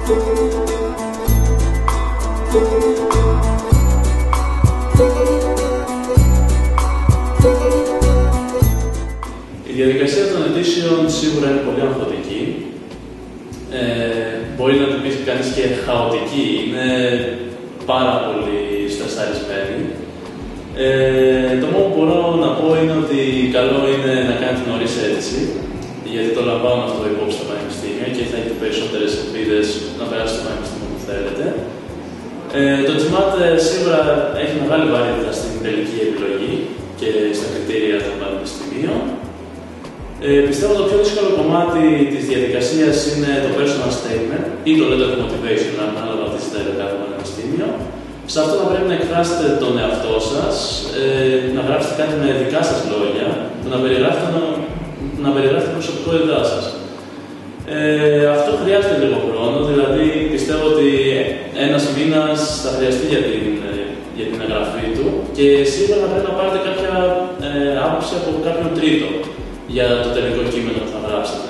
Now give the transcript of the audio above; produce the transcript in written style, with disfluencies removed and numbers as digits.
Η διαδικασία των αιτήσεων σίγουρα είναι πολύ αγχωτική. Μπορεί να την πει κανείς και χαοτική, είναι πάρα πολύ στρεσαρισμένη. Το μόνο που μπορώ να πω είναι ότι καλό είναι να κάνετε νωρίς αίτηση, γιατί το λαμβάνω αυτό υπόψη στα πανεπιστήμια και θα έχετε περισσότερες ελπίδες να περάσετε στο πανεπιστήμιο που θέλετε. Το GMAT σίγουρα έχει μεγάλη βαρύτητα στην τελική επιλογή και στα κριτήρια των πανεπιστημίων. Πιστεύω το πιο δύσκολο κομμάτι της διαδικασίας είναι το personal statement ή το letter of motivation, ανάλογα τι ζητάει το κάθε πανεπιστήμιο. Σε αυτό θα πρέπει να εκφράσετε τον εαυτό σας, να γράψετε κάτι με δικά σας λόγια, που να περιγράφετε την προσωπικότητά σας. Αυτό χρειάζεται λίγο χρόνο, δηλαδή πιστεύω ότι ένας μήνας θα χρειαστεί για την εγγραφή του και σίγουρα θα πρέπει να πάρετε κάποια άποψη από κάποιον τρίτο για το τελικό κείμενο που θα γράψετε.